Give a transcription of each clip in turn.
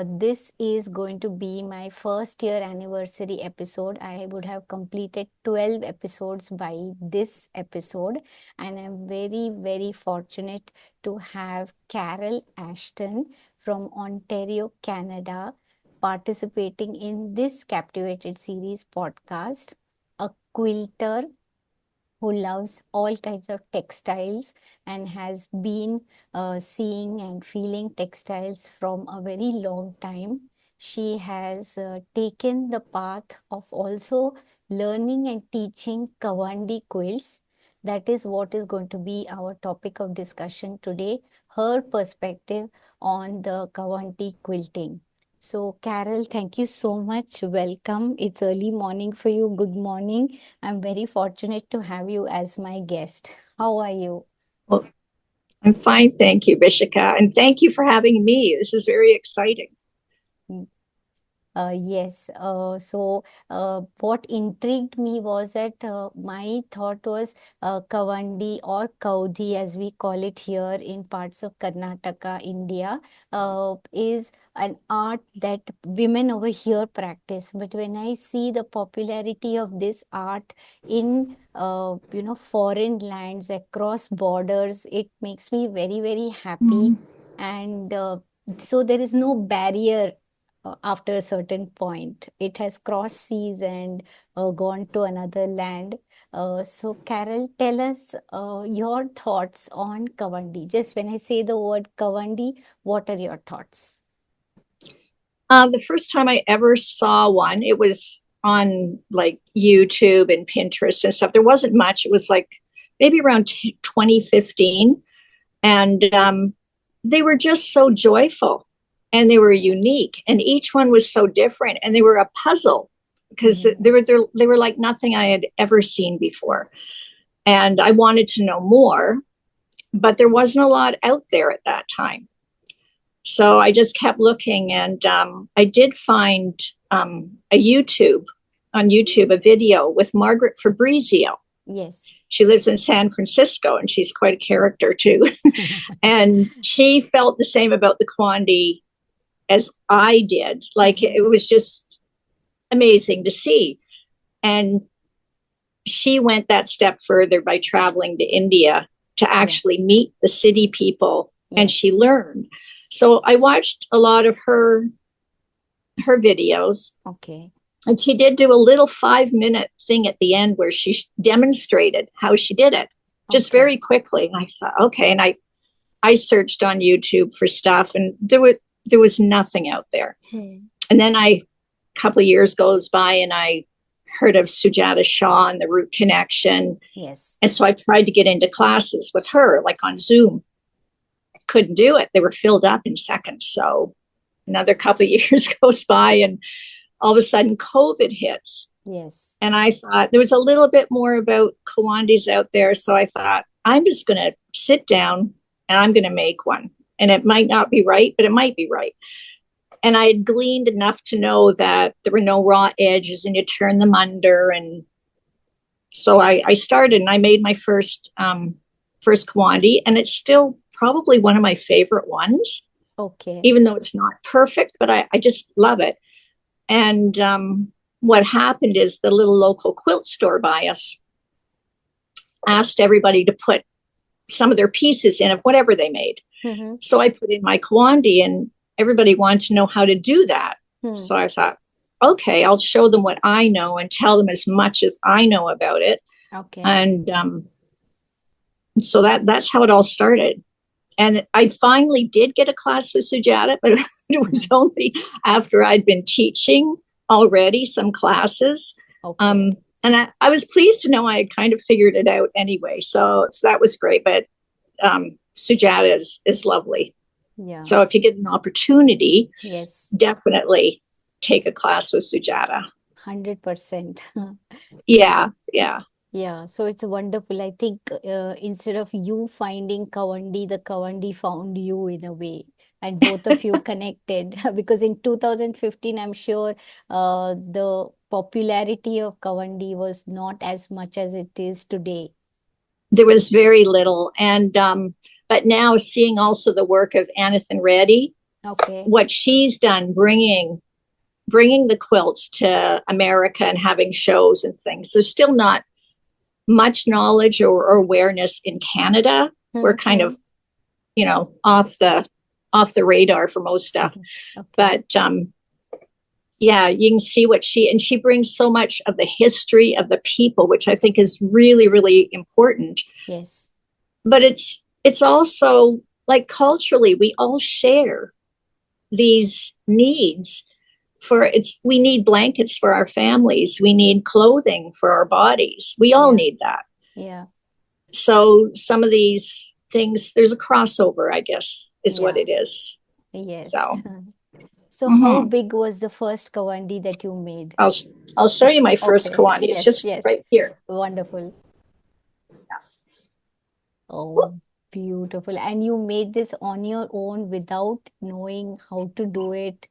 This is going to be my first year anniversary episode. I would have completed 12 episodes by this episode, and I'm very, very fortunate to have Carol Ashton from Ontario, Canada, participating in this Captivated series podcast. A quilter who loves all kinds of textiles and has been seeing and feeling textiles from a very long time. She has taken the path of also learning and teaching Kawandi quilts. That is what is going to be our topic of discussion today, her perspective on the Kawandi quilting. So, Carol, thank you so much. Welcome. It's early morning for you. Good morning. I'm very fortunate to have you as my guest. How are you? Well, I'm fine, thank you, Bishika, and thank you for having me. This is very exciting. Yes. What intrigued me was that my thought was Kawandi or Kaudhi, as we call it here in parts of Karnataka, India, is an art that women over here practice. But when I see the popularity of this art in foreign lands across borders, it makes me very, very happy. Mm. And so there is no barrier after a certain point. It has crossed seas and gone to another land. So, Carol, tell us your thoughts on Kawandi. Just when I say the word Kawandi, what are your thoughts? The first time I ever saw one, it was on like YouTube and Pinterest and stuff. There wasn't much. It was like maybe around 2015. And they were just so joyful and they were unique. And each one was so different. And they were a puzzle because Yes. they were like nothing I had ever seen before. And I wanted to know more, but there wasn't a lot out there at that time. So I just kept looking, and I did find a YouTube on YouTube a video with Margaret Fabrizio. Yes. She lives in San Francisco, and she's quite a character too. And she felt the same about the Kawandi as I did. Like Mhm. it was just amazing to see. And she went that step further by traveling to India to Yeah. actually meet the city people, and she Yes. learned. So I watched a lot of her videos, Okay. and she did do a little 5 minute thing at the end where she demonstrated how she did it just Okay. very quickly. And I thought, okay, and I searched on YouTube for stuff, and there was nothing out there. Hmm. And then a couple of years goes by, and I heard of Sujata Shah and the Root Connection. Yes. And so I tried to get into classes with her, like on Zoom. Couldn't do it. They were filled up in seconds. So another couple of years goes by, and all of a sudden COVID hits. Yes. And I thought there was a little bit more about Kawandis out there. So I thought, I'm just going to sit down and I'm going to make one. And it might not be right, but it might be right. And I had gleaned enough to know that there were no raw edges and you turn them under. And so I started, and I made my first Kawandi, and it's still probably one of my favorite ones, Okay. even though it's not perfect, but I just love it. And what happened is the little local quilt store by us asked everybody to put some of their pieces in of whatever they made. Mm-hmm. So I put in my Kawandi, and everybody wanted to know how to do that. Hmm. So I thought, okay, I'll show them what I know and tell them as much as I know about it. Okay. And so that's how it all started. And I finally did get a class with Sujata, but it was only after I'd been teaching already some classes. Okay. Um, and I was pleased to know I had kind of figured it out anyway. So that was great. But Sujata is lovely. Yeah. So if you get an opportunity, Yes. definitely take a class with Sujata. 100%. Yeah, yeah. Yeah, so it's wonderful. I think instead of you finding Kawandi, the Kawandi found you in a way, and both of you connected. Because in 2015, I'm sure the popularity of Kawandi was not as much as it is today. There was very little. And but now seeing also the work of Anathan Reddy, Okay. what she's done bringing the quilts to America and having shows and things. There's still not much knowledge or awareness in Canada. We're kind Mm-hmm. of, off the radar for most stuff. Okay. But yeah, you can see what she brings so much of the history of the people, which I think is really, really important. Yes. But it's also like culturally, we all share these needs we need blankets for our families, we need clothing for our bodies, we all Yeah. need that. Yeah. So some of these things, there's a crossover, I guess, is what Yeah. it is. Yes. So So how mhm. big was the first Kawandi that you made? I'll I'll show you my first Okay. Kawani. It's Yes. just Yes. right here. Wonderful. Oh, beautiful. And you made this on your own without knowing how to do it.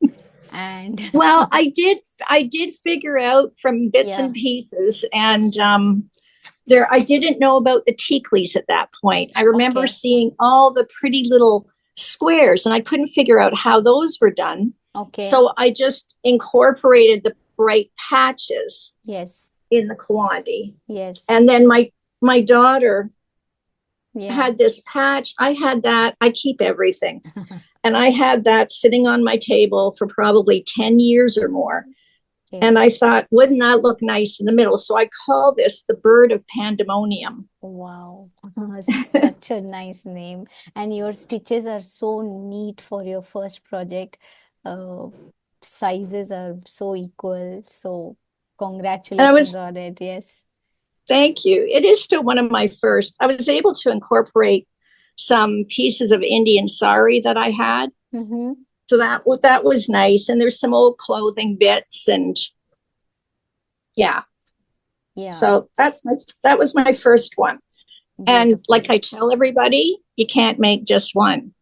And Well, I did figure out from bits yeah. and pieces, and I didn't know about the tiklis at that point. I remember Okay. seeing all the pretty little squares, and I couldn't figure out how those were done. Okay. So I just incorporated the bright patches Yes. in the Kawandi. Yes. And then my daughter Yeah. had this patch. I had that. I keep everything. And I had that sitting on my table for probably 10 years or more. Okay. And I thought, wouldn't that look nice in the middle? So I call this the bird of pandemonium. Wow. Such a nice name. And your stitches are so neat for your first project. Uh, Sizes are so equal. So And I congratulations was, on it. Yes. thank you. It is still one of my first. I was able to incorporate some pieces of Indian sari that I had. Mm-hmm. So that was nice. And there's some old clothing bits, and yeah. Yeah. So that was my first one. And like Beautiful. I tell everybody, you can't make just one.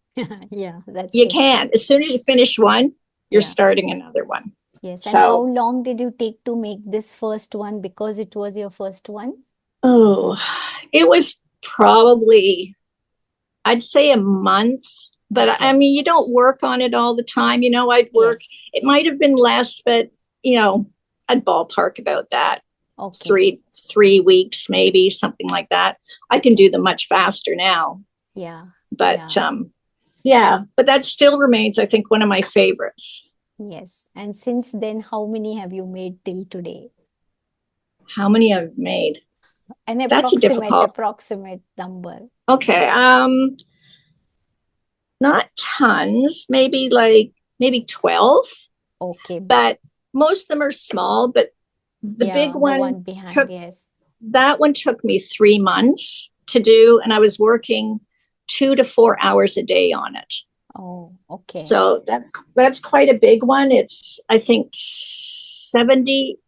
Yeah, that's You so can't. true. As soon as you finish one, you're Yeah. starting another one. Yes. And how So, long did you take to make this first one because it was your first one? oh, it was probably, I'd say a month. But I Okay. mean, you don't work on it all the time. I'd work, Yes. it might have been less, but, I'd ballpark about that. Okay. Three weeks, maybe something like that. I can Okay. do them much faster now. Yeah. But Yeah. yeah, but that still remains, I think, one of my favorites. Yes. And since then, how many have you made till today? How many I've made? An That's a approximate, difficult. approximate number. Okay, not tons, maybe 12, Okay. but most of them are small, but the big Yeah, the one one behind. took Yes. that one took me 3 months to do, and I was working 2 to 4 hours a day on it. Oh, okay. So that's quite a big one. It's, I think, 70,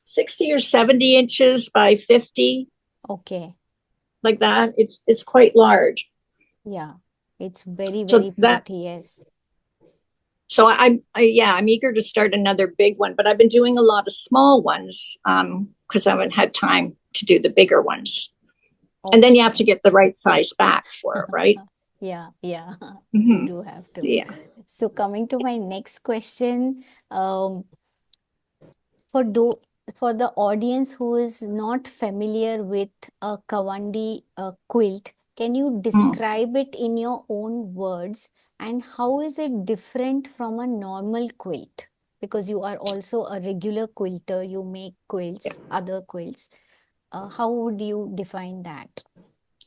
60 or 70 inches by 50, Okay. like that. It's quite large. Yeah. It's very, So very that pretty. Yes. so yeah, I'm eager to start another big one, but I've been doing a lot of small ones because I haven't had time to do the bigger ones. And then you have to Okay. get the right size back for it, right? Yeah, yeah, you Mm-hmm. do have to. Yeah. So coming to my next question, for do for the audience who is not familiar with a Kawandi quilt, can you Mm. describe it in your own words and how is it different from a normal quilt? Because you are also a regular quilter, you make Yeah. quilts, other quilts. How would you define that?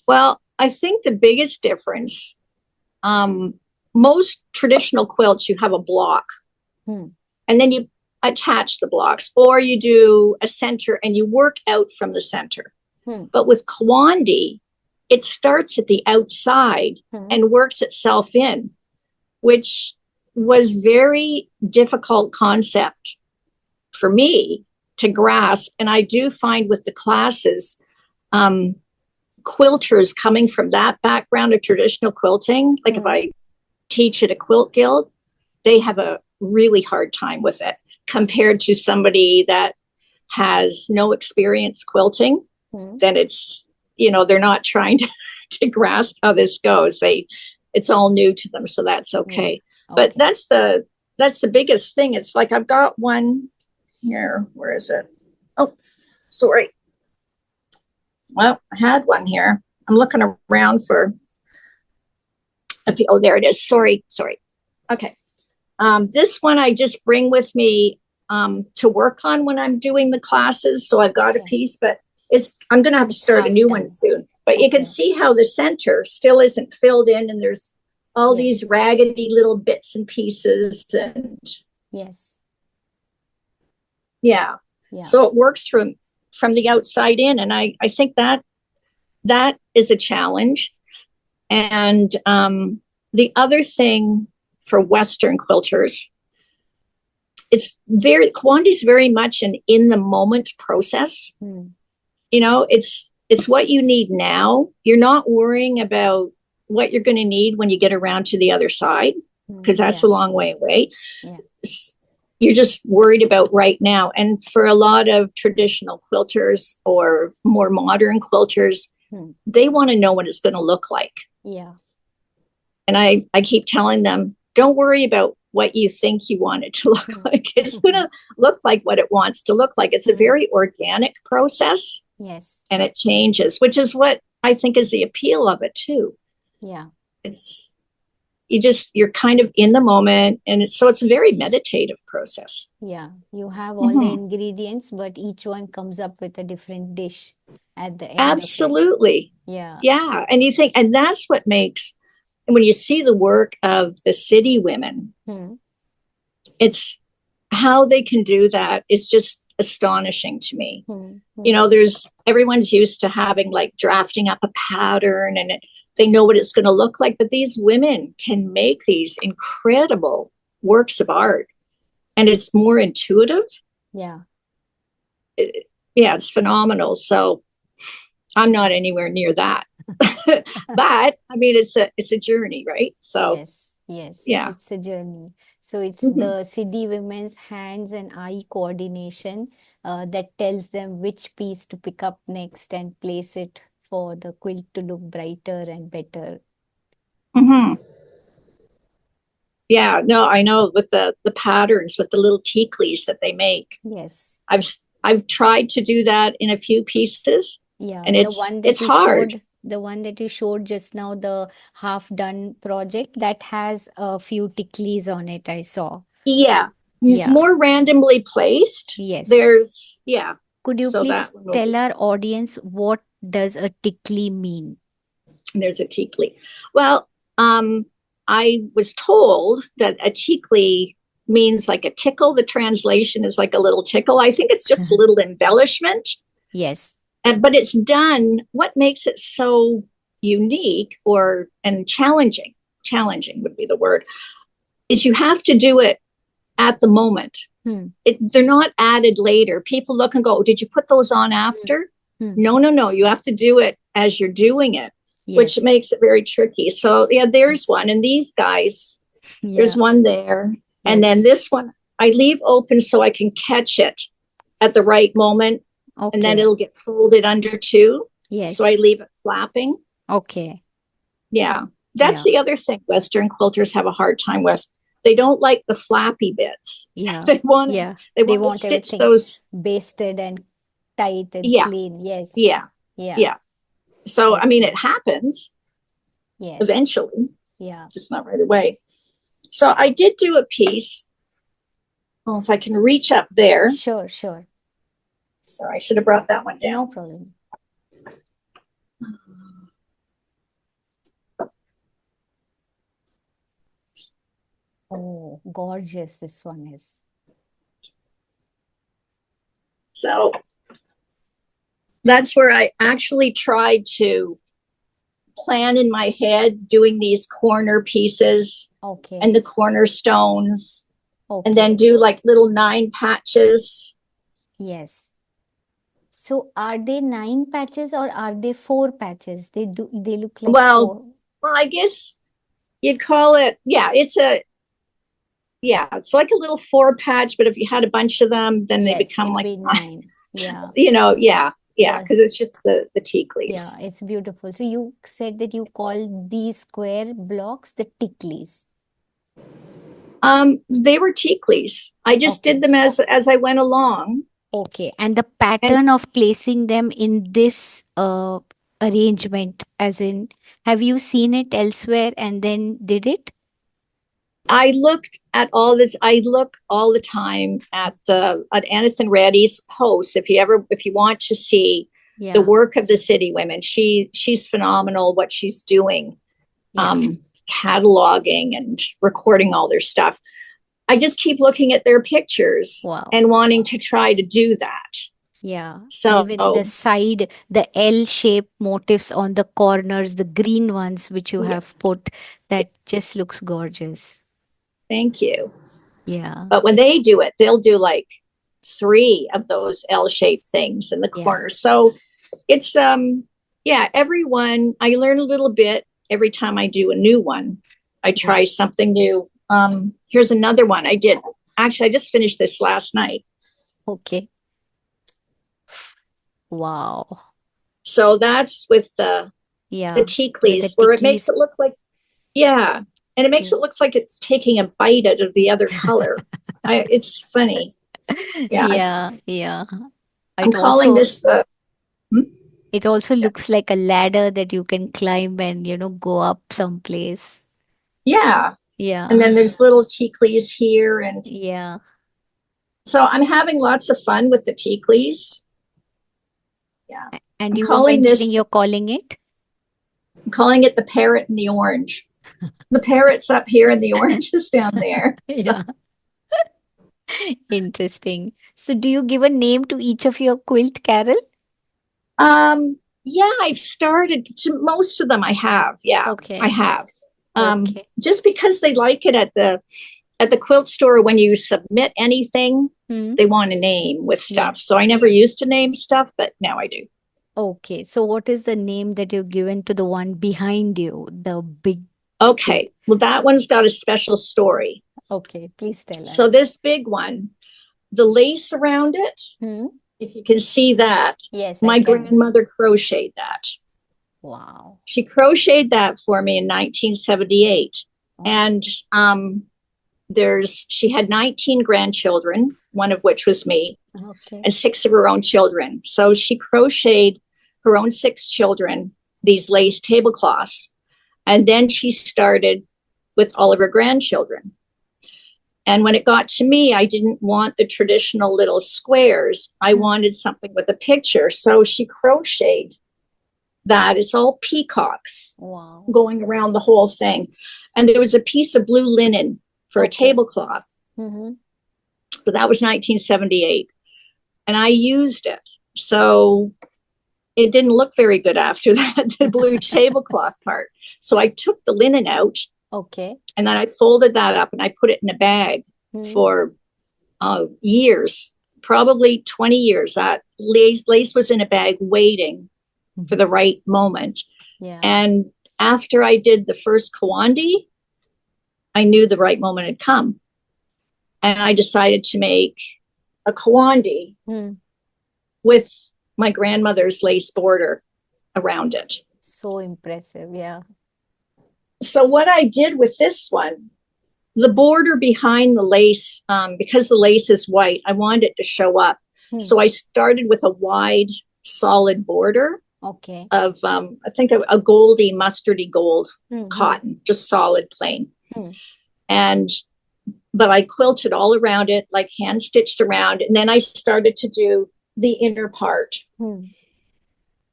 Well, I think the biggest difference, um, most traditional quilts, you have a block, Hmm. and then you attach the blocks, or you do a center and you work out from the center. Hmm. But with Kawandi, it starts at the outside Hmm. and works itself in, which was very difficult concept for me to grasp. And I do find with the classes, um, quilters coming from that background of traditional quilting, like if Hmm. I teach at a quilt guild, they have a really hard time with it compared to somebody that has no experience quilting. Hmm. Then they're not trying to grasp how this goes. It's all new to them, so that's Yeah. okay. But Okay. that's the biggest thing. It's like I've got one here. Where is it? Oh, sorry. Well, I had one here. I'm looking around for. Oh, there it is. Sorry. Okay. This one I just bring with me to work on when I'm doing the classes. So I've got a Okay. piece, but I'm going to have to It's start a half new one done. soon. But you can Okay. see how the center still isn't filled in, and there's all Yes. these raggedy little bits and pieces, and Yes. yeah. Yeah. So it works from the outside in, and I think that is a challenge. And the other thing for Western quilters, Kawandi's very much an in the moment process. You know, it's what you need now. You're not worrying about what you're going to need when you get around to the other side, because that's Yeah. a long way away. Yeah. You're just worried about right now. And for a lot of traditional quilters or more modern quilters, they want to know what it's going to look like. Yeah. And I keep telling them, don't worry about what you think you want it to look like. It's going to look like what it wants to look like. It's a very organic process. Yes. And it changes, which is what I think is the appeal of it too. Yeah. It's you're kind of in the moment, and it's a very meditative process. Yeah. You have all the ingredients, but each one comes up with a different dish at the end of it. Absolutely. Yeah. Yeah. And you think, and that's what makes, when you see the work of the city women, it's how they can do that. It's just astonishing to me. You know, everyone's used to having like drafting up a pattern, and they know what it's going to look like. But these women can make these incredible works of art, and it's more intuitive. Yeah. Yeah, it's phenomenal. So I'm not anywhere near that. But I mean, it's a journey, right? So yes, yeah. it's a journey. So it's the city women's hands and eye coordination that tells them which piece to pick up next and place it for the quilt to look brighter and better. Yeah, no, I know, with the patterns, with the little tiklis that they make. Yes. I've tried to do that in a few pieces, Yeah, and the one that it's you hard. showed, the one that you showed just now, the half done project that has a few ticklies on it, I saw. Yeah, Yeah. more randomly placed. Yes. Yeah. Could you So please that one will tell be. our audience what does a tickly mean? There's a tikli. Well, I was told that a tikli means like a tickle. The translation is like a little tickle. I think it's just a little embellishment. Yes. But it's done. What makes it so unique and challenging would be the word, is you have to do it at the moment. They're not added later. People look and go, oh, did you put those on after? No. You have to do it as you're doing it, which makes it very tricky. So yeah, there's one. And these guys, there's one there. And then this one, I leave open so I can catch it at the right moment. And then it'll get folded under too. Yes. So I leave it flapping. Okay. Yeah. That's the other thing Western quilters have a hard time with. They don't like the flappy bits. Yeah. They want They to want stitch everything those basted and tight and clean. Yes. Yeah. So I mean, it happens eventually. Yeah. Just not right away. So I did do a piece. Oh, if I can reach up there. Sure. Sorry, I should have brought that one down. No problem. Oh, gorgeous this one is. So that's where I actually tried to plan in my head doing these corner pieces and the cornerstones, and then do like little 9 patches. Yes. So are they 9 patches or are they 4 patches? They look like 4. Well, I guess you'd call it, it's like a little 4 patch, but if you had a bunch of them, then they become like 9. Yeah. Because it's just the tiklis. Yeah, it's beautiful. So you said that you call these square blocks the tiklis. They were tiklis. I just did Okay. them as I went along. Okay. And the And pattern of placing them in this arrangement, as in, have you seen it elsewhere and then did it? I looked at all this. I look all the time at Anison Reddy's posts. If you want to see the Yeah. work of the city women, she's phenomenal. What she's doing, Yeah. cataloging and recording all their stuff. I just keep looking at their pictures Wow. and wanting to try to do that. Yeah. And So even the side, the L shape motifs on the corners, the green ones which you yeah, have put, that just looks gorgeous. thank you. Yeah. But when they do it, they'll do like three of those L-shaped things in the Yeah. corner. So it's yeah, everyone I learn a little bit every time I do a new one. I Yeah. try something new. Here's another one I did. Actually, I just finished this last night. Okay. Wow. So that's with the Yeah. With the tiklis, where it makes ticklies. it look like, yeah, and it makes Yeah. it look like it's taking a bite out of the other color. It's funny. Yeah, Yeah. Yeah. I'm It calling also this the hmm? it also Yeah. looks like a ladder that you can climb and go up someplace. Yeah. And Yeah. then there's little tiklis here. And Yeah. so I'm having lots of fun with the tiklis. Yeah. And I'm you were calling mentioning this, you're calling it? I'm calling it the parrot and the orange. The parrot's up here and the orange is down there. So, Yeah. Interesting. So do you give a name to each of your quilt, Carol? yeah, I've started to most of them I have. Yeah, I Okay. have. Okay. Just because they like it at the quilt store, when you submit anything, Hmm. they want a name with Yeah. stuff. So I never used to name stuff, but now I do. Okay. So what is the name that you've given to the one behind you, the big quilt? Okay. Well, that one's got a special story. Okay. Please tell So us. this big one, the lace around it, Hmm. if you can see that, Yes, I my can. grandmother crocheted that. Wow. She crocheted that for me in 1978. Oh, And she had 19 grandchildren, one of which was me, okay. and six of her own children. So she crocheted her own six children these lace tablecloths. And then she started with all of her grandchildren. And when it got to me, I didn't want the traditional little squares. I Hmm. wanted something with a picture. So she crocheted that. It's all peacocks Wow. going around the whole thing. And there was a piece of blue linen for a Okay. tablecloth. Mm-hmm. But that was 1978. And I used it. So it didn't look very good after that, the blue tablecloth part. So I took the linen out Okay. and then I folded that up and I put it in a bag Hmm. for years, probably 20 years. That lace was in a bag waiting for the right moment. Yeah. And after I did the first Kawandi, I knew the right moment had come. And I decided to make a Kawandi Hmm. with my grandmother's lace border around it. So impressive. Yeah. So what I did with this one, the border behind the lace, because the lace is white, I wanted it to show up. Hmm. So I started with a wide, solid border Okay. of, I think, a goldy, mustardy gold Hmm. cotton, just solid, plain. Hmm. And but I quilted all around it, like hand stitched around, and then I started to do the inner part. Hmm.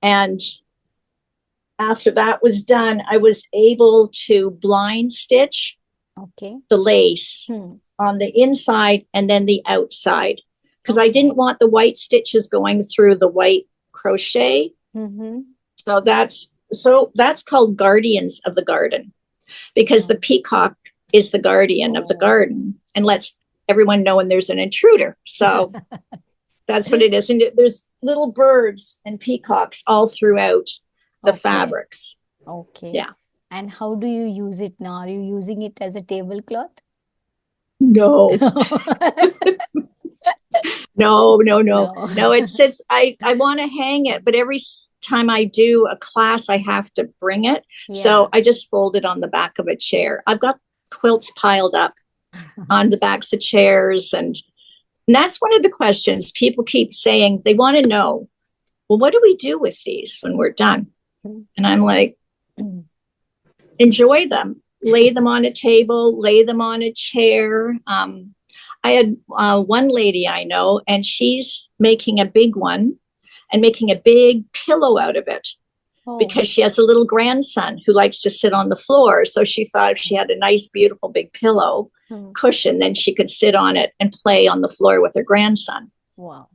And after that was done, I was able to blind stitch Okay. the lace Hmm. on the inside and then the outside, because I Okay. didn't want the white stitches going through the white crochet. Mm-hmm. So that's called guardians of the garden, because the Oh. peacock is the guardian of the Oh. garden and lets everyone know when there's an intruder. So that's what it is. And there's little birds and peacocks all throughout the Okay. fabrics. Okay. Yeah. And how do you use it now? Are you using it as a tablecloth? No, no, no, no, No. no. It sits, I want to hang it, but every time I do a class, I have to bring it. Yeah. So I just fold it on the back of a chair. I've got quilts piled up on the backs of chairs. And that's one of the questions people keep saying. They want to know, well, what do we do with these when we're done? And I'm like, enjoy them. Lay them on a table, lay them on a chair. I had one lady I know, and she's making a big one and making a big pillow out of it because she has a little grandson who likes to sit on the floor. So she thought if she had a nice, beautiful big pillow cushion, then she could sit on it and play on the floor with her grandson. Wow.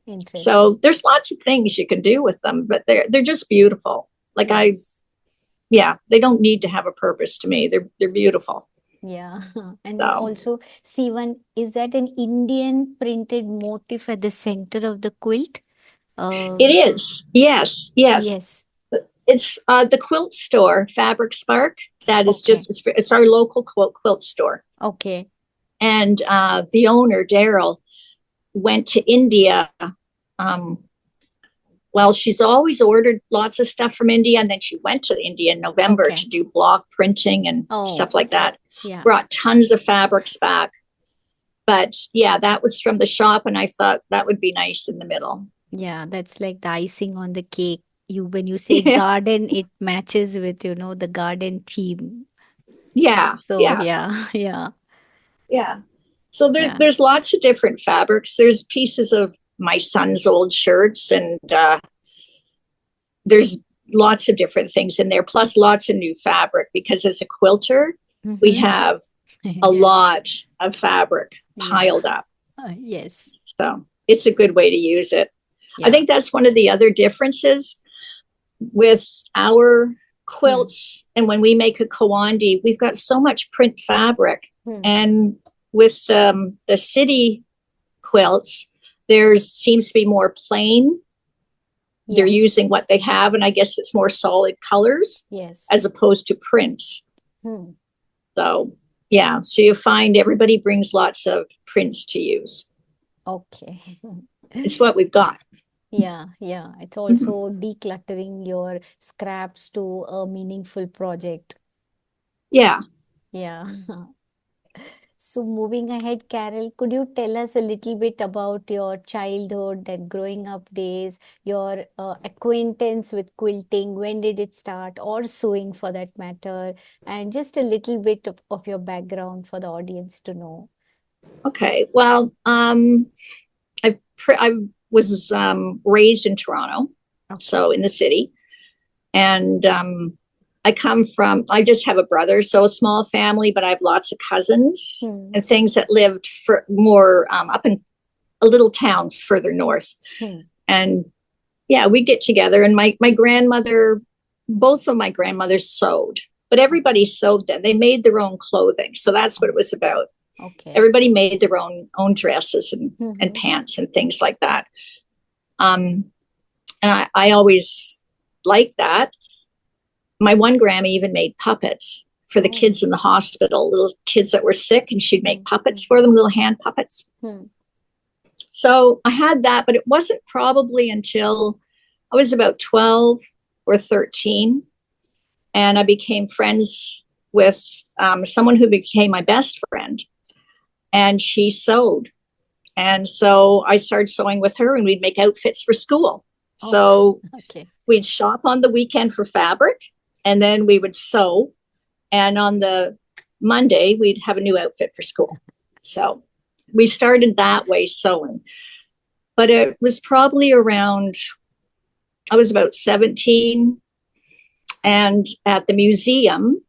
Interesting. So there's lots of things you can do with them, but they're just beautiful. Like they don't need to have a purpose to me. They're beautiful. Yeah. And So also, see, is that an Indian printed motif at the center of the quilt? it is. Yes. Yes. It's the quilt store, Fabric Spark. That is Okay. it's our local quilt store. Okay. And the owner, Daryl, went to India. Well, she's always ordered lots of stuff from India, and then she went to India in November Okay. to do block printing and stuff like that. Yeah. Brought tons of fabrics back. But yeah, that was from the shop, and I thought that would be nice in the middle. Yeah, that's like the icing on the cake. When you say Yeah. garden, it matches with, the garden theme. Yeah. So yeah, yeah, Yeah. So yeah. there's lots of different fabrics. There's pieces of my son's old shirts, and there's lots of different things in there, plus lots of new fabric, because as a quilter, we have a lot of fabric piled up. Yes. So it's a good way to use it. Yeah. I think that's one of the other differences with our quilts. And when we make a Kawandi, we've got so much print fabric. And with the city quilts, seems to be more plain. Yeah. They're using what they have, and I guess it's more solid colors. Yes. As opposed to prints. So yeah, so you find everybody brings lots of prints to use. Okay. It's what we've got. Yeah, yeah. It's also decluttering your scraps to a meaningful project. Yeah. Yeah. So moving ahead, Carol, could you tell us a little bit about your childhood, that growing up days, your acquaintance with quilting, when did it start, or sewing for that matter, and just a little bit of your background for the audience to know. Okay. Well, I was raised in Toronto, so in the city, and I just have a brother, so a small family, but I have lots of cousins and things that lived for more up in a little town further north. And yeah, we get together, and my grandmother, both of my grandmothers sewed, but everybody sewed them. They made their own clothing. So that's what it was about. Okay. Everybody made their own dresses and pants and things like that. And I always liked that. My one grandma even made puppets for the kids in the hospital, little kids that were sick, and she'd make puppets for them, little hand puppets. So I had that, but it wasn't probably until I was about 12 or 13, and I became friends with someone who became my best friend, and she sewed. And so I started sewing with her, and we'd make outfits for school. So we'd shop on the weekend for fabric, and then we would sew. And on the Monday, we'd have a new outfit for school. So we started that way sewing. But it was probably around, I was about 17. And at the museum,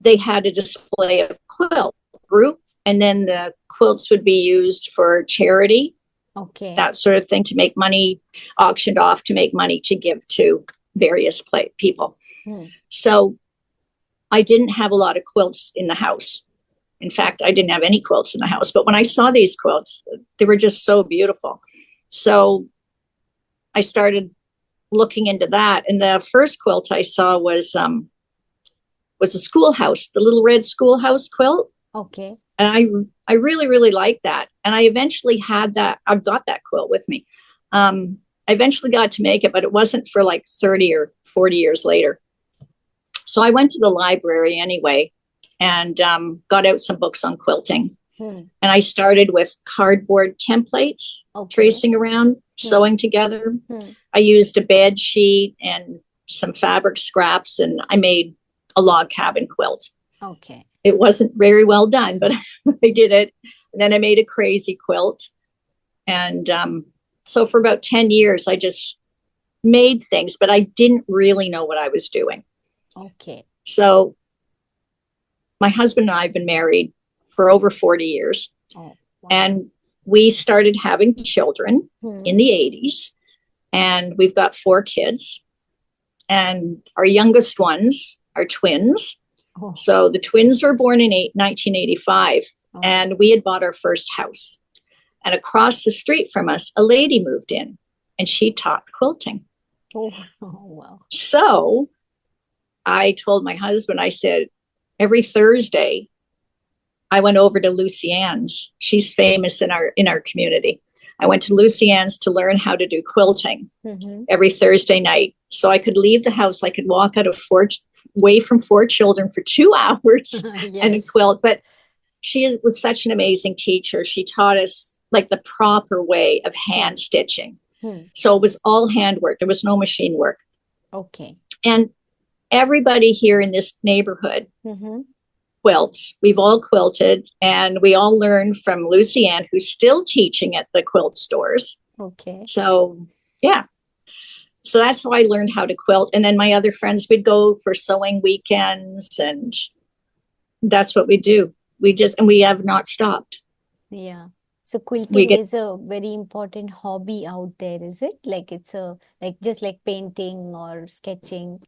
they had a display of quilt group. And then the quilts would be used for charity. Okay. That sort of thing, to make money, auctioned off to make money to give to various people. So I didn't have a lot of quilts in the house. In fact, I didn't have any quilts in the house. But when I saw these quilts, they were just so beautiful. So I started looking into that. And the first quilt I saw was a schoolhouse, the little red schoolhouse quilt. Okay. And I really, really liked that. And I eventually had that. I've got that quilt with me. I eventually got to make it, but it wasn't for like 30 or 40 years later. So I went to the library anyway, and got out some books on quilting. Hmm. And I started with cardboard templates, Okay. tracing around, sewing together. Hmm. I used a bed sheet and some fabric scraps, and I made a log cabin quilt. Okay. It wasn't very well done, but I did it. And then I made a crazy quilt. And so for about 10 years, I just made things, but I didn't really know what I was doing. Okay. So my husband and I have been married for over 40 years. Oh, wow. And we started having children in the 80s. And we've got 4 kids. And our youngest ones are twins. Oh. So the twins were born in 1985. Oh. And we had bought our first house. And across the street from us, a lady moved in. And she taught quilting. Oh, wow. So I told my husband, I said, every Thursday, I went over to Lucy Ann's. She's famous in our community. I went to Lucy Ann's to learn how to do quilting every Thursday night. So I could leave the house. I could walk out of away from 4 children for 2 hours and quilt. But she was such an amazing teacher. She taught us like the proper way of hand stitching. So it was all handwork. There was no machine work. Okay. And everybody here in this neighborhood quilts. We've all quilted, and we all learned from Lucy Ann, who's still teaching at the quilt stores. Okay. So, yeah. So that's how I learned how to quilt. And then my other friends would go for sewing weekends, and that's what we do. We have not stopped. Yeah. So quilting is a very important hobby out there, is it? Like it's just like painting or sketching.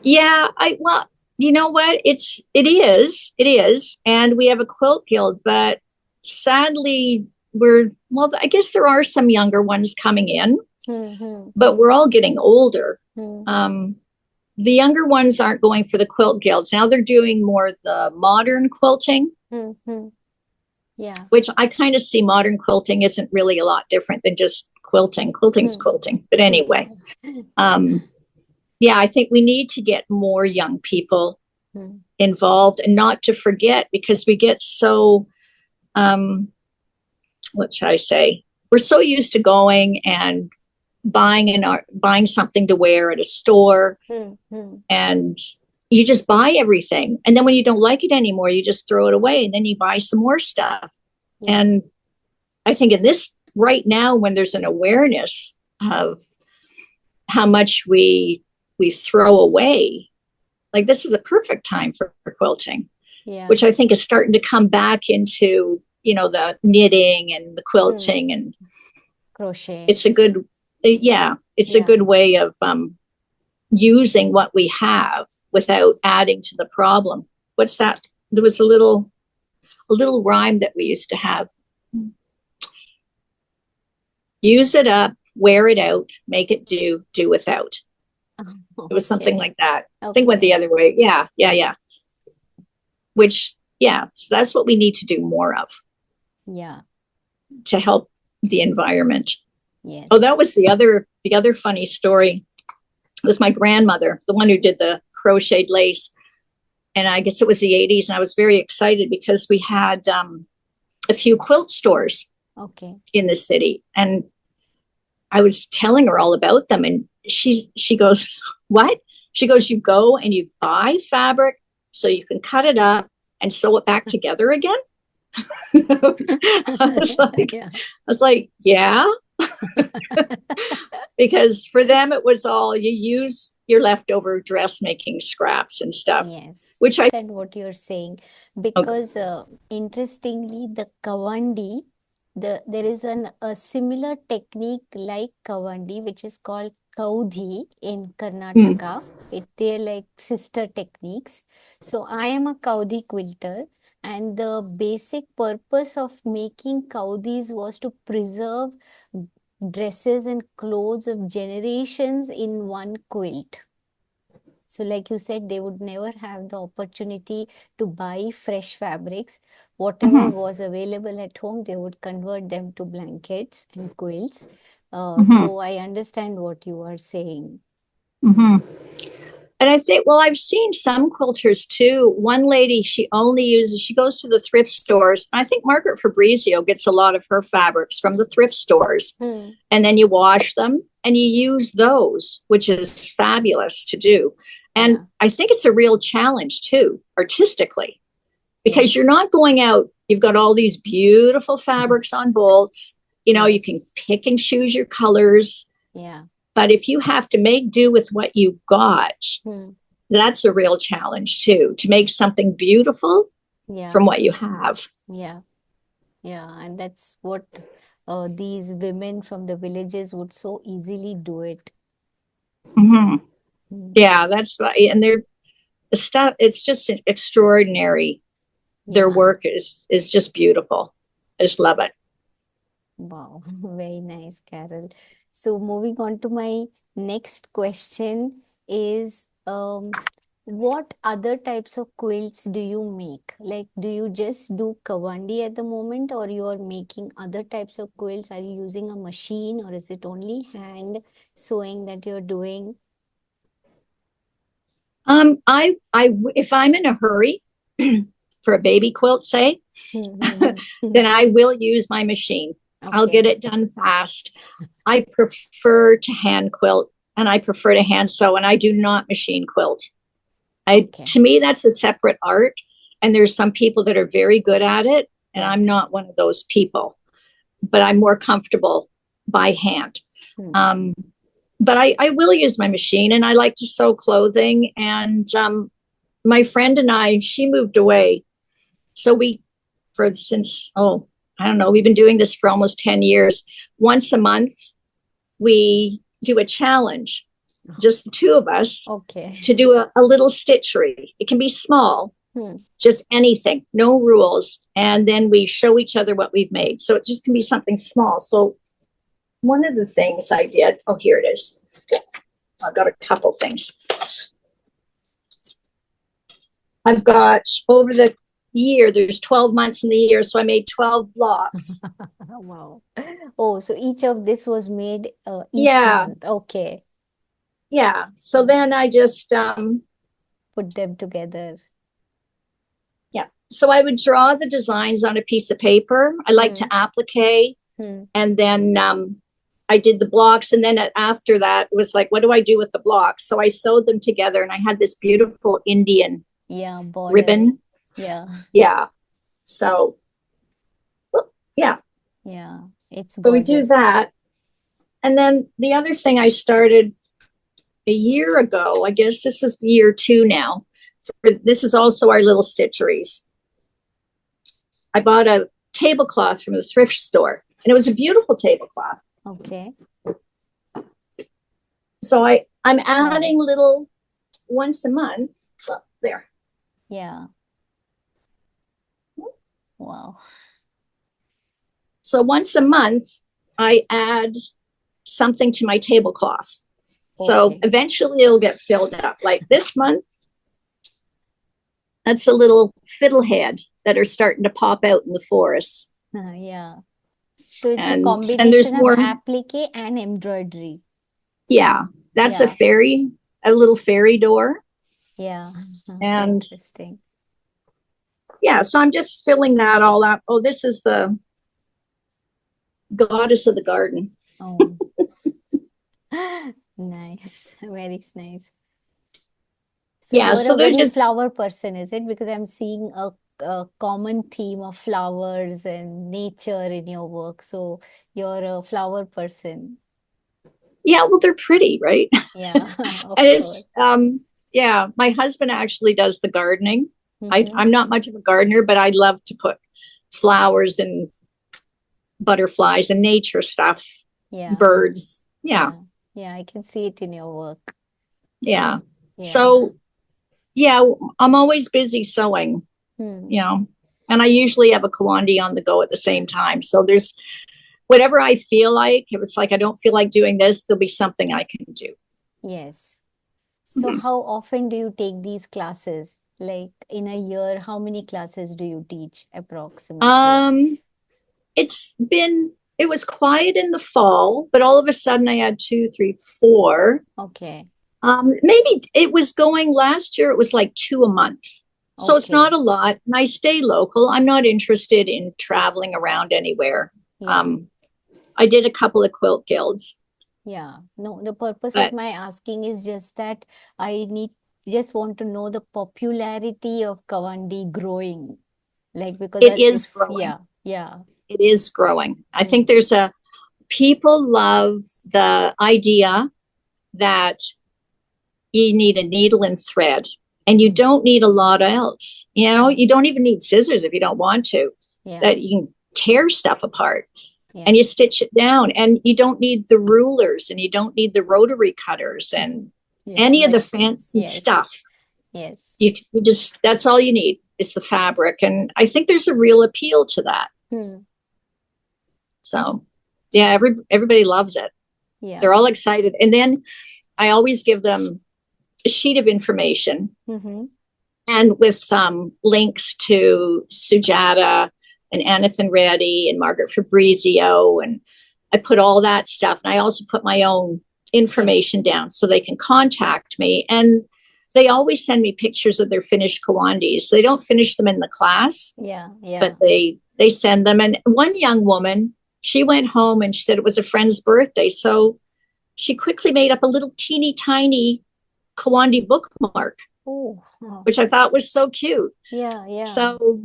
Yeah, well, you know what? It is. And we have a quilt guild, but sadly I guess there are some younger ones coming in, but we're all getting older. The younger ones aren't going for the quilt guilds. Now they're doing more the modern quilting. Yeah. Which I kind of see modern quilting isn't really a lot different than just quilting. Quilting's quilting. But anyway, yeah, I think we need to get more young people involved, and not to forget, because we get so, what should I say? We're so used to going and buying something to wear at a store, and you just buy everything. And then when you don't like it anymore, you just throw it away, and then you buy some more stuff. Yeah. And I think in this right now, when there's an awareness of how much we throw away, like this is a perfect time for quilting, which I think is starting to come back into, the knitting and the quilting and crochet. It's a good, a good way of using what we have without adding to the problem. What's that? There was a little rhyme that we used to have. Use it up, wear it out, make it do without. It was something like that. I think it went the other way. Yeah. So that's what we need to do more of. Yeah. To help the environment. Yes. Oh, that was the other funny story. It was my grandmother, the one who did the crocheted lace. And I guess it was the 80s. And I was very excited because we had a few quilt stores in the city. And I was telling her all about them. And she goes, what? She goes, you go and you buy fabric so you can cut it up and sew it back together again? I was like, yeah. Because for them, it was all you use your leftover dressmaking scraps and stuff. Yes. Which I understand what you're saying, because interestingly, the Kawandi, there is a similar technique like Kawandi, which is called Kaudhi in Karnataka. They're like sister techniques. So I am a Kaudhi quilter, and the basic purpose of making Kaudhis was to preserve dresses and clothes of generations in one quilt. So like you said, they would never have the opportunity to buy fresh fabrics. Whatever was available at home, they would convert them to blankets and quilts. So I understand what you are saying. And I think, well, I've seen some quilters too. One lady, she goes to the thrift stores. I think Margaret Fabrizio gets a lot of her fabrics from the thrift stores. And then you wash them and you use those, which is fabulous to do. And Yeah. I think it's a real challenge too, artistically, because you're Yes. not going out, you've got all these beautiful fabrics on bolts. You know, you can Yes. pick and choose your colors. Yeah. But if you have to make do with what you got, Hmm. that's a real challenge too, to make something beautiful Yeah. from what you have. Yeah. Yeah. And that's what these women from the villages would so easily do it. Mm-hmm. Hmm. Yeah, that's right. And they're the stuff, it's just extraordinary. Their Yeah. work is just beautiful. I just love it. Wow. Very nice, Carol. So moving on to my next question is what other types of quilts do you make? Like, do you just do Kawandi at the moment, or you are making other types of quilts? Are you using a machine, or is it only hand sewing that you're doing? If I'm in a hurry for a baby quilt, say, Hmm. then I will use my machine. I'll get Okay. it done fast. I prefer to hand quilt and I prefer to hand sew, and I do not machine quilt. Okay. To me, that's a separate art. And there's some people that are very good at it. And Yeah. I'm not one of those people, but I'm more comfortable by hand. Hmm. Um, but I will use my machine and I like to sew clothing. And my friend and I, she moved away. So I don't know, we've been doing this for almost 10 years. Once a month, we do a challenge, just the two of us, Okay. to do a little stitchery. It can be small, Hmm. just anything, no rules. And then we show each other what we've made. So it just can be something small. So one of the things I did, oh, here it is. I've got a couple things. I've got over the year, there's 12 months in the year. So I made 12 blocks. Wow. Oh, so each of this was made each Yeah. month. Okay. Yeah. So then I just, Put them together. yeah. So I would draw the designs on a piece of paper. I like to Hmm. applique. Hmm. And then I did the blocks. And then after that was like, what do I do with the blocks? So I sewed them together and I had this beautiful Indian Yeah, border. ribbon. Yeah. Yeah. So, well, yeah. Yeah. It's So we do gorgeous. that. And then the other thing I started a year ago, I guess this is year two now. This is also our little stitcheries. I bought a tablecloth from the thrift store, and it was a beautiful tablecloth. Okay. So I'm Wow. adding little once a month. Well, there. Yeah. Wow. So once a month, I add something to my tablecloth. So Okay. eventually it'll get filled up. Like this month, that's a little fiddlehead that are starting to pop out in the forest. Yeah. So it's a And there's combination of more. applique and embroidery. Yeah, that's Yeah. a little fairy door. Yeah. And Interesting. yeah, so I'm just filling that all up. Oh, this is the goddess of the garden. Oh, nice. Very nice. So Yeah, you're so a they're very just, flower person, is it? Because I'm seeing a common theme of flowers and nature in your work. So you're a flower person. yeah, well, they're pretty, right? Yeah, And of course. yeah, my husband actually does the gardening. Mm-hmm. I'm not much of a gardener, but I love to put flowers and butterflies and nature stuff, Yeah, birds. Yeah, yeah, yeah. I can see it in your work. yeah. Yeah. So, yeah, I'm always busy sewing, Hmm. you know, and I usually have a Kawandi on the go at the same time. So there's whatever I feel like. If it's like I don't feel like doing this, there'll be something I can do. Yes. So Mhm. how often do you take these classes? Like in a year, how many classes do you teach approximately? Um, it was quiet in the fall, but all of a sudden I had two, three, four. Okay. Maybe it was going last year, it was like 2 a month. So it's not Okay. a lot. And I stay local. I'm not interested in traveling around anywhere. Yeah. Um, I did a couple of quilt guilds, Yeah. No, the purpose of but my asking is just that I need just want to know the popularity of Kawandi growing. Like because it that is if growing. yeah, yeah. It is growing. I think Mm. there's a people love the idea that you need a needle and thread and you Mm. don't need a lot else. You know, Mm. you don't even need scissors if you don't want to, Yeah. that you can tear stuff apart and Yeah. you stitch it down and you don't need the rulers and you don't need the rotary cutters and Yeah. any of the Machine. fancy Yes. stuff. Yes. You just, that's all you need is the fabric. And I think there's a real appeal to that. Hmm. So yeah, everybody loves it. They're Yeah. all excited. And then I always give them a sheet of information Mm-hmm. and with links to Sujata and Anathan Reddy and Margaret Fabrizio. And I put all that stuff. And I also put my own Yeah. information down so they can contact me. And they always send me pictures of their finished Kawandis. They don't finish them in the class, Yeah. but Yeah. they send them. And one young woman, she went home and she said it was a friend's birthday. So she quickly made up a little teeny tiny Kawandi bookmark, Oh, oh. which I thought was so cute. Yeah. Yeah. So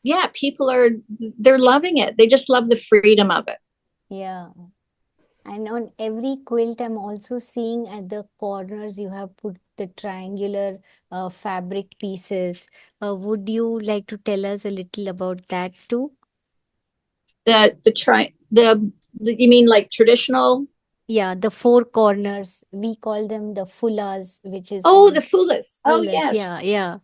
yeah, people are, they're loving it. They just love the freedom of it. Yeah. And on every quilt, I'm also seeing at the corners you have put the triangular fabric pieces. Would you like to tell us a little about that too? The you mean like traditional? Yeah, the four corners. We call them the fullas, which is Oh, the on fulas. Oh fullas. yes. Yeah, yeah.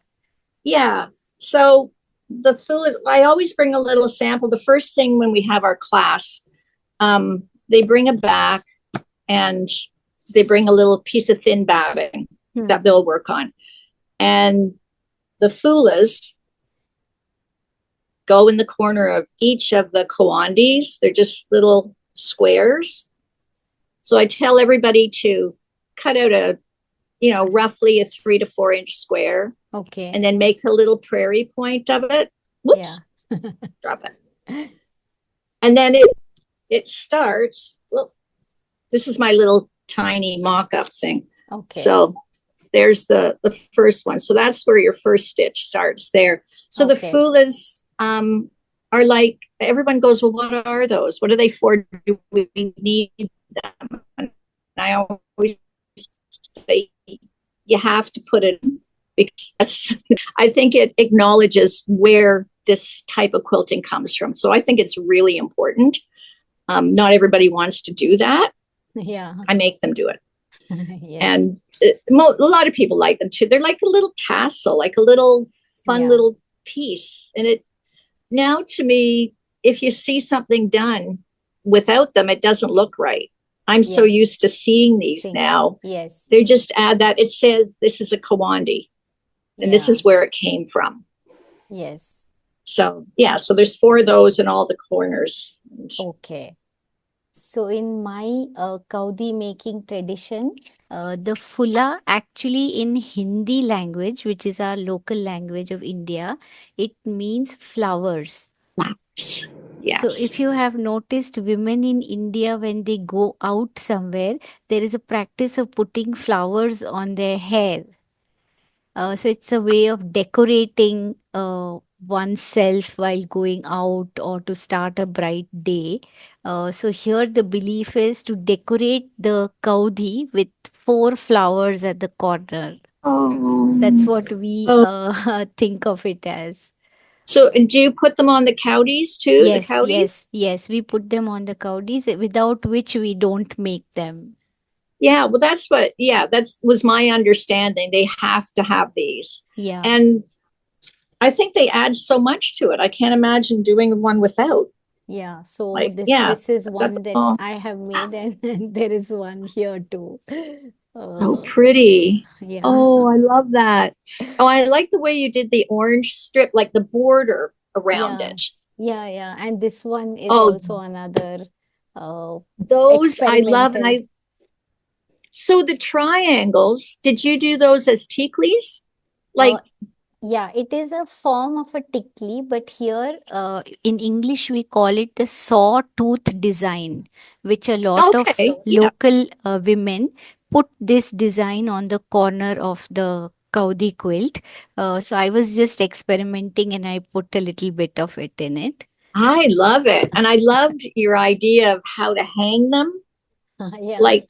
Yeah. So the fulas, I always bring a little sample. The first thing when we have our class, they bring a back and they bring a little piece of thin batting that Hmm. they'll work on. And the fulas go in the corner of each of the kawandis. They're just little squares. So I tell everybody to cut out a, roughly a 3 to 4 inch square Okay. and then make a little prairie point of it. Yeah. Whoops, drop it. And then it starts. Well, this is my little tiny mock-up thing. Okay. So there's the first one. So that's where your first stitch starts there. So the Okay. fulas are like, everyone goes, well, what are those? What are they for? Do we need them? And I always say you have to put it, because that's, I think it acknowledges where this type of quilting comes from. So I think it's really important. Not everybody wants to do that. Yeah. I make them do it. Yes. And a lot of people like them too. They're like a little tassel, like a little fun Yeah. little piece. And it, now to me, if you see something done without them, it doesn't look right. I'm so Yes. used to seeing these Sing. now. Yes. They just add that. It says this is a Kawandi and this Yeah. is where it came from. Yes. So yeah, so there's 4 of those in all the corners. Okay. So in my Kaudi making tradition, the fulla actually in Hindi language, which is our local language of India, it means flowers. Flaps. So Yes. if you have noticed, women in India, when they go out somewhere, there is a practice of putting flowers on their hair. So it's a way of decorating oneself while going out or to start a bright day. So here the belief is to decorate the kaudi with four flowers at the corner. That's Oh. what we Oh. think of it as. So, and do you put them on the cowdies too? The Yes, cowdies? yes, yes. We put them on the kaudis, without which we don't make them. Yeah, well, that's what, yeah, that was my understanding. They have to have these. Yeah. And I think they add so much to it. I can't imagine doing one without. Yeah, so Like, this yeah, this is that's one that all I have made, and there is one here too. so Uh, pretty. yeah, Oh, I love that. Oh, I like the way you did the orange strip, like the border around yeah, it. yeah, yeah. And this one is Oh, also another uh those I love. And experimental. So the triangles, did you do those as tiklis? Uh, Like, yeah, it is a form of a tikli, but here in English we call it the sawtooth design, which a lot of okay, yeah. local women put this design on the corner of the Kawandi quilt. So I was just experimenting and I put a little bit of it in it. I love it. And I loved your idea of how to hang them. Yeah, Like,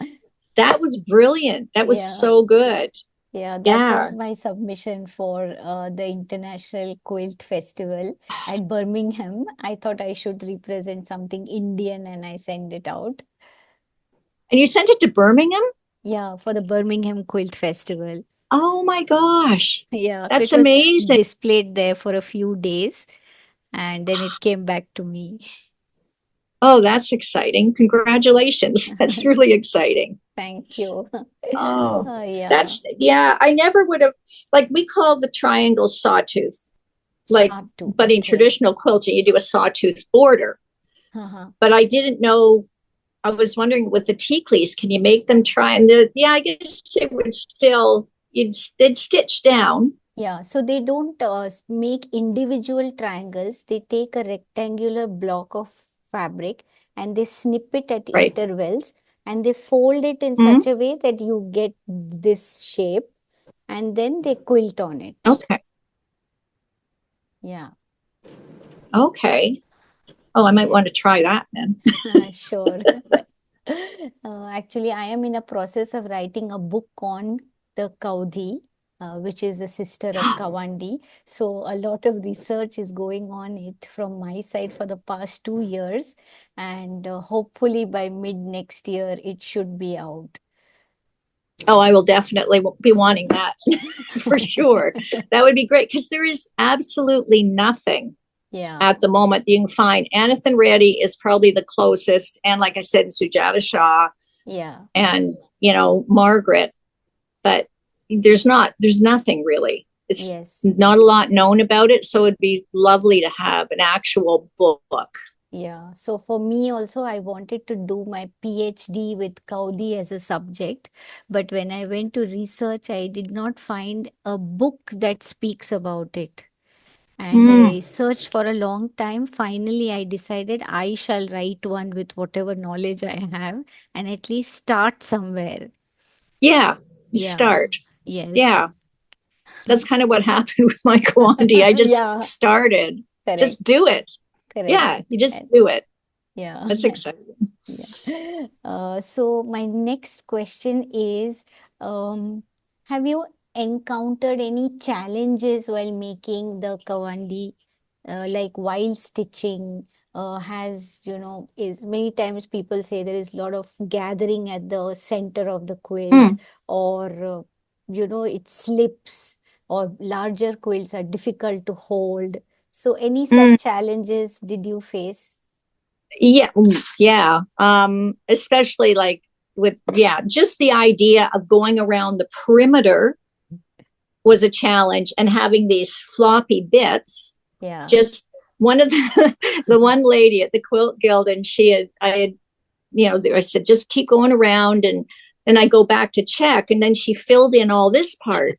that was brilliant. That was yeah. so good. Yeah, that was Yeah. my submission for the International Quilt Festival at Birmingham. I thought I should represent something Indian and I sent it out. And you sent it to Birmingham? Yeah, for the Birmingham Quilt Festival. Oh my gosh. Yeah, so That's it was amazing. displayed there for a few days and then it came back to me. Oh, that's exciting. Congratulations. That's really exciting. Thank you. Oh, Yeah, that's, yeah, I never would have, like, we call the triangle sawtooth. Like, Shatu. but in Okay. traditional quilting, you do a sawtooth border. Uh-huh. But I didn't know. I was wondering with the tiklis, can you make them try? And yeah, I guess it would still, they'd stitch down. Yeah, so they don't make individual triangles. They take a rectangular block of fabric and they snip it at Right. intervals and they fold it in Mm-hmm. such a way that you get this shape and then they quilt on it. Okay. Yeah, Okay. Oh, I might want to try that then. sure. Actually, I am in a process of writing a book on the Kaudhi, which is the sister of Kawandi. So a lot of research is going on it from my side for the past 2 years, and hopefully by mid next year it should be out. Oh, I will definitely be wanting that for sure. That would be great because there is absolutely nothing Yeah, at the moment you can find. Anathan Reddy is probably the closest, and like I said, Sujata Shah yeah, and Margaret, but there's nothing really. It's yes. not a lot known about it, so it'd be lovely to have an actual book. Yeah, so for me also, I wanted to do my PhD with Kaudi as a subject, but when I went to research, I did not find a book that speaks about it. And Mm, I searched for a long time. Finally, I decided I shall write one with whatever knowledge I have and at least start somewhere. yeah, Yeah, start. yes. Yeah, that's kind of what happened with my Kawandi. I just Yeah, started. Just correct, do it. correct. Yeah, you just And do it. yeah. That's exciting. Yeah. So my next question is, have you encountered any challenges while making the kawandi? Like while stitching, has, is many times people say there is a lot of gathering at the center of the quilt, Mm, or, it slips, or larger quilts are difficult to hold. So any mm. such challenges did you face? Yeah, yeah. Especially like with just the idea of going around the perimeter was a challenge, and having these floppy bits. Yeah. Just one of the one lady at the Quilt Guild, and I had, I said just keep going around, and I go back to check, and then she filled in all this part.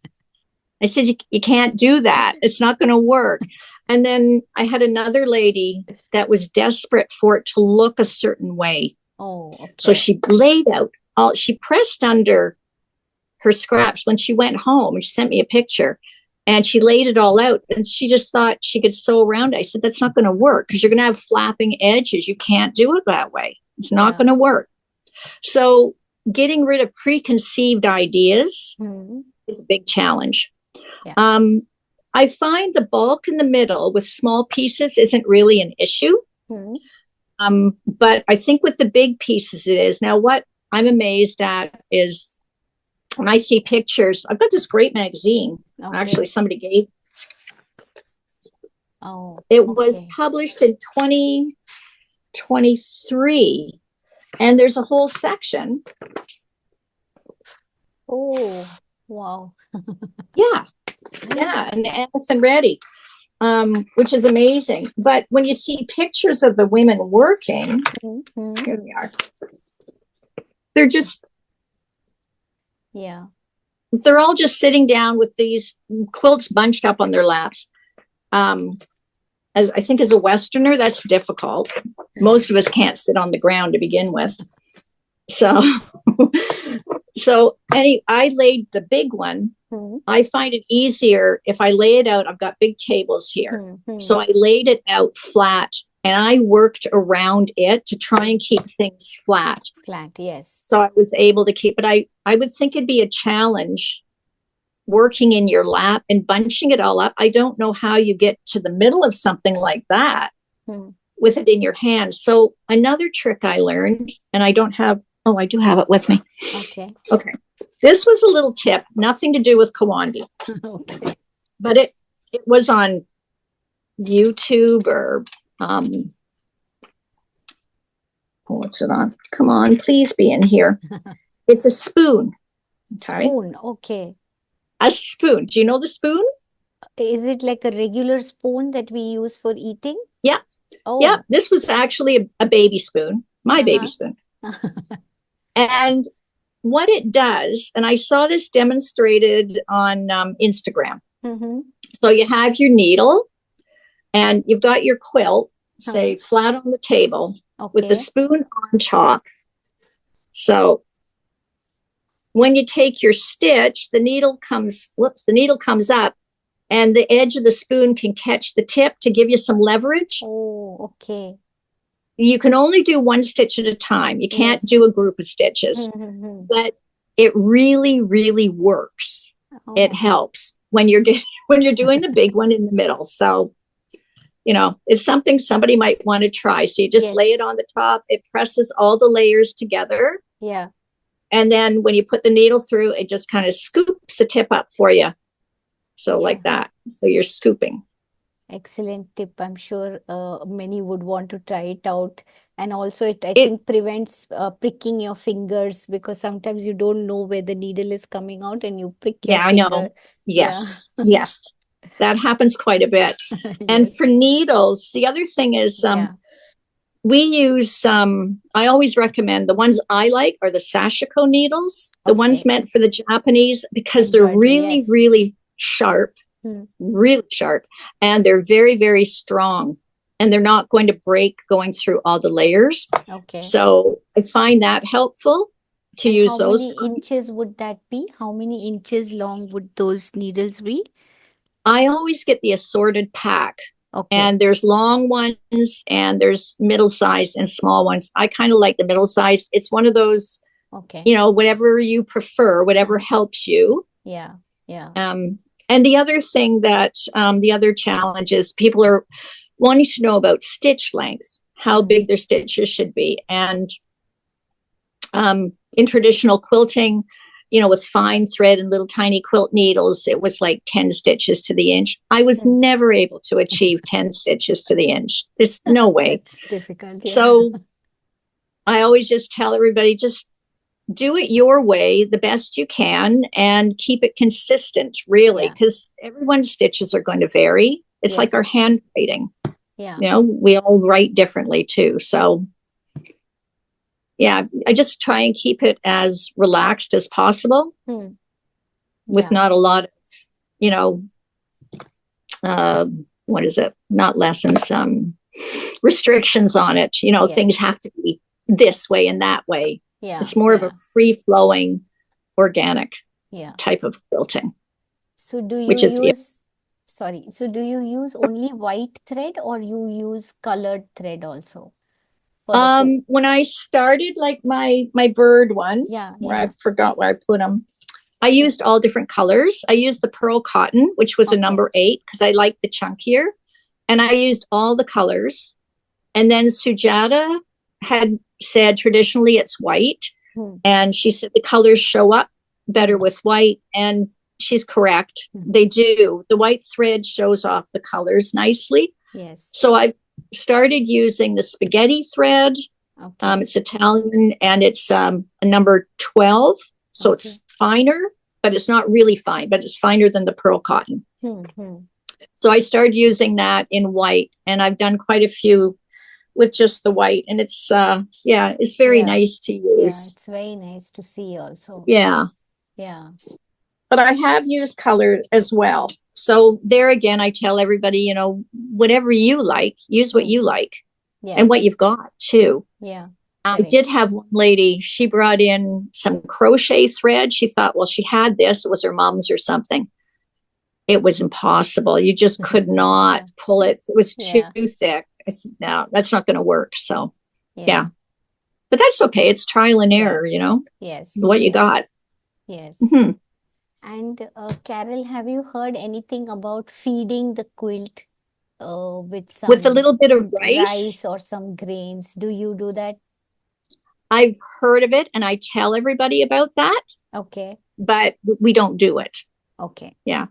I said, you can't do that. It's not going to work. And then I had another lady that was desperate for it to look a certain way. Oh, So okay. she laid out she pressed under her scraps when she went home, and she sent me a picture, and she laid it all out, and she just thought she could sew around it. I said, that's not going to work because you're going to have flapping edges. You can't do it that way. It's not Yeah. going to work. So getting rid of preconceived ideas Hmm. is a big challenge. Yeah. Um, I find the bulk in the middle with small pieces isn't really an issue. Hmm. But I think with the big pieces it is. Now, what I'm amazed at is when I see pictures, I've got this great magazine. Actually, Okay. somebody gave Oh, it was okay. published in 2023, and there's a whole section. Oh, wow. Yeah, yeah, and Anson Reddy, which is amazing. But when you see pictures of the women working, Hmm. here we are. They're just Yeah. They're all just sitting down with these quilts bunched up on their laps. As I think as a Westerner, that's difficult. Most of us can't sit on the ground to begin with. So, I laid the big one. I find it easier if I lay it out. I've got big tables here. So I laid it out flat and I worked around it to try and keep things flat. Flat, yes. So I was able to keep it. I would think it'd be a challenge working in your lap and bunching it all up. I don't know how you get to the middle of something like that with it in your hand. So another trick I learned, and I don't have, oh, I do have it with me. Okay. Okay. This was a little tip, nothing to do with Kawandi. Okay. But it was on YouTube or what's it on? Come on, please be in here. It's a spoon. Okay. Spoon, okay. A spoon. Do you know the spoon? Is it like a regular spoon that we use for eating? Yeah. Oh. Yeah. This was actually a baby spoon, my baby spoon. And what it does, and I saw this demonstrated on Instagram. So you have your needle and you've got your quilt, say flat on the table with the spoon on top. So when you take your stitch, the needle comes up and the edge of the spoon can catch the tip to give you some leverage. Oh, okay. You can only do one stitch at a time. You can't do a group of stitches, but it really, really works. It helps when you're doing the big one in the middle. So, it's something somebody might want to try. So you just lay it on the top. It presses all the layers together. Yeah. And then when you put the needle through, it just kind of scoops the tip up for you. So like that. So you're scooping. Excellent tip. I'm sure many would want to try it out. And also I think prevents pricking your fingers, because sometimes you don't know where the needle is coming out and you prick your finger. I know. Yes. Yes. That happens quite a bit. And for needles, the other thing is we use, I always recommend the ones I like are the Sashiko needles, the ones meant for the Japanese, because they're really, really sharp, really sharp, and they're very, very strong, and they're not going to break going through all the layers. Okay. So I find that helpful to use those. How many inches would that be? How many inches long would those needles be? I always get the assorted pack. Okay. And there's long ones and there's middle size and small ones. I kind of like the middle size. It's one of those, whatever you prefer, whatever helps you. Yeah. Yeah. And the other thing that, the other challenge is people are wanting to know about stitch length, how big their stitches should be. And in traditional quilting, with fine thread and little tiny quilt needles, it was like 10 stitches to the inch. I was never able to achieve 10 stitches to the inch. There's no way. It's difficult. Yeah. So I always just tell everybody, just do it your way, the best you can, and keep it consistent, really, because everyone's stitches are going to vary. It's like our handwriting. Yeah. We all write differently too. So I just try and keep it as relaxed as possible with not a lot of, what is it? Not lessons, restrictions on it. Things have to be this way and that way. Yeah. It's more of a free-flowing, organic type of quilting. So do you do you use only white thread or you use colored thread also? When I started like my bird one, where I forgot where I put them, I used all different colors. I used the pearl cotton, which was a number 8 because I like the chunkier, and I used all the colors. And then Sujata had said traditionally it's white, and she said the colors show up better with white, and she's correct. They do. The white thread shows off the colors nicely. Yes. So I started using the spaghetti thread. It's Italian and it's a number 12. So it's finer, but it's not really fine, but it's finer than the pearl cotton. So I started using that in white, and I've done quite a few with just the white, and it's it's very nice to use. Yeah, it's very nice to see also. Yeah. Yeah. but I have used color as well. So there again, I tell everybody, whatever you like, use what you Mm-hmm. like Yeah. and what you've got too. Yeah. I Correct. did have one lady, she brought in some crochet thread. She thought, well, she had this, it was her mom's or something. It was impossible. You just could not Yeah. pull it. It was too Yeah. thick. It's no, that's not going to work. So, Yeah. yeah, but that's okay. It's trial and Yeah. error, Yes. what you Yes. got. Yes. Mhm. And Carol, have you heard anything about feeding the quilt with With a some little bit of rice, rice or some grains? Do you do that? I've heard of it and I tell everybody about that, Okay. but we don't do it. Okay. Yeah.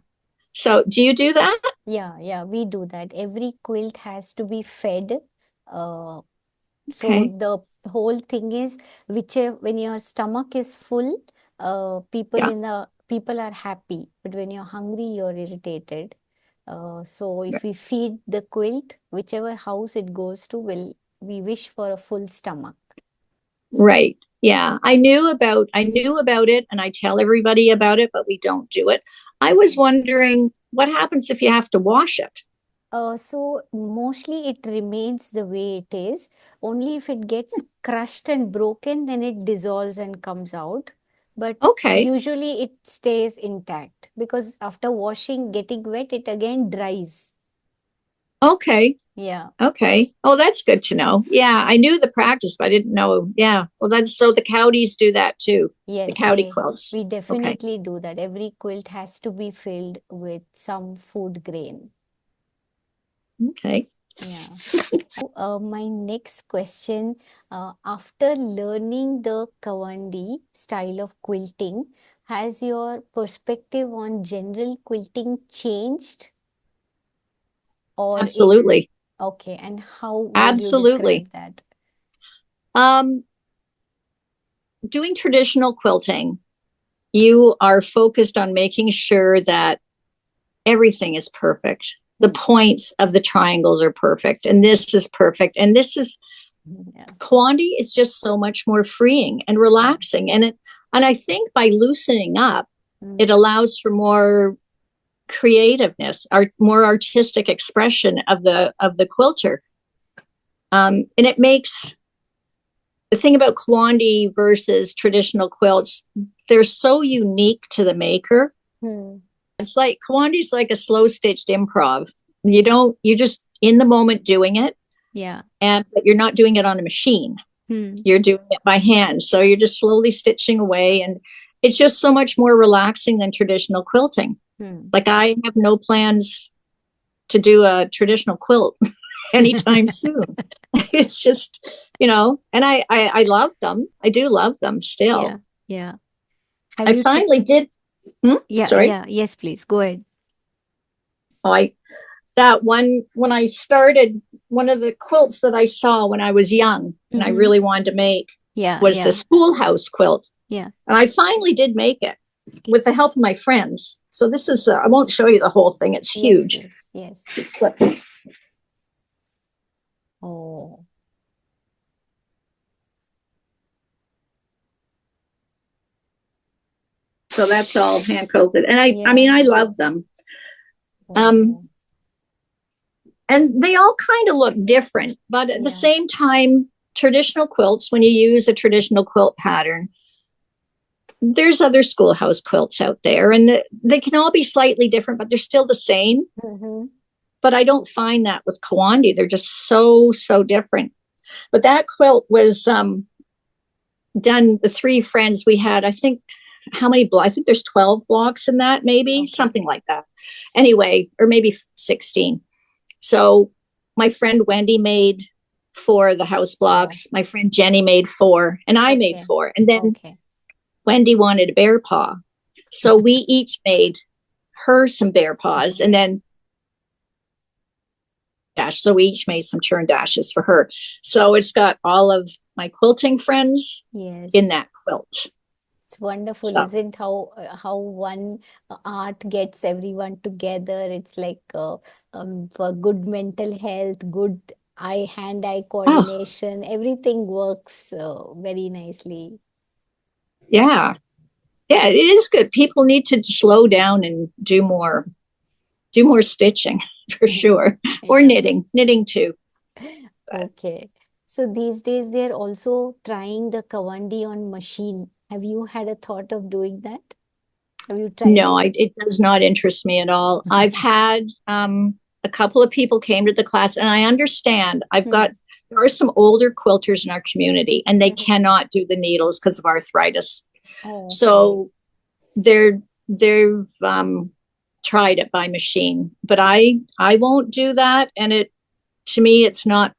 So, do you do that? Yeah. Yeah. We do that. Every quilt has to be fed. Uh, so Okay. the whole thing is, whichever when your stomach is full, Yeah. people are happy, but when you're hungry, you're irritated. So if we feed the quilt, whichever house it goes to, will we wish for a full stomach. Right. Yeah. I knew about it and I tell everybody about it, but we don't do it. I was wondering what happens if you have to wash it? So mostly it remains the way it is. Only if it gets crushed and broken, then it dissolves and comes out. But Okay. usually it stays intact because after washing, getting wet, it again dries. Okay. Yeah. Okay. Oh, that's good to know. Yeah, I knew the practice, but I didn't know. Yeah. Well, that's so the Cowdies do that too. The Yes, Cowdy quilts. we Okay. definitely do that. Every quilt has to be filled with some food grain. Okay. Yeah. My next question, after learning the Kawandi style of quilting, has your perspective on general quilting changed? Or it, Absolutely. okay, and how would you Absolutely. describe that? Um, doing traditional quilting, you are focused on making sure that everything is perfect. The Hmm. points of the triangles are perfect, and this is perfect. And this is Yeah, Quandi is just so much more freeing and yeah. relaxing. And I think by loosening up, Mm, it allows for more creativeness, more artistic expression of the quilter. And it makes the thing about Kawandi versus traditional quilts, they're so unique to the maker. hmm, It's like Kawandi's like a slow stitched improv. You're just in the moment doing it, yeah. but you're not doing it on a machine. Hmm, You're doing it by hand. So you're just slowly stitching away. And it's just so much more relaxing than traditional quilting. hmm. Like I have no plans to do a traditional quilt anytime soon. It's just, and I love them. I do love them Yeah, still. yeah. Have I you t finally did. Yeah, Sorry. yeah, yes, please, go ahead. Oh, that one when I started, one of the quilts that I saw when I was young and I Mm-hmm. really wanted to make Yeah, was the yeah, schoolhouse quilt. yeah. And I finally did make it with the help of my friends. So this is, I won't show you the whole thing, it's Yes, huge. please. Yes. But, Oh, so that's all hand quilted. And I mean, yeah. I love them. Um, Oh, and they all kind of look different, but at the yeah. same time, traditional quilts, when you use a traditional quilt pattern, there's other schoolhouse quilts out there and they can all be slightly different, but they're still the same. Mm-hmm. But I don't find that with Kawandi. They're just so, so different. But that quilt was done, the three friends we had, I think, how many blocks? I think there's 12 blocks in that, maybe Okay. something like that. Anyway, or maybe 16. So my friend Wendy made four of the house Oh, blocks. My friend Jenny made four, and I made okay. four. And then Okay. Wendy wanted a bear paw. So we each made her some bear paws and then dash. So we each made some turn dashes for her. So it's got all of my quilting friends in Yes. that quilt. It's wonderful, So isn't how one art gets everyone together. It's like for good mental health, good hand-eye oh coordination. Everything works very nicely. yeah. Yeah, it is good. People need to slow down and do more stitching for sure, or Yeah. knitting too. But Okay. So these days they're also trying the Kawandi on machine. Have you had a thought of doing that? Have you tried no, it? it does not interest me at all. I've had a couple of people came to the class, and I understand. Hmm. There are some older quilters in our community, and they Hmm. cannot do the needles because of arthritis. Oh, okay. So they've tried it by machine, but I won't do that, and it to me it's not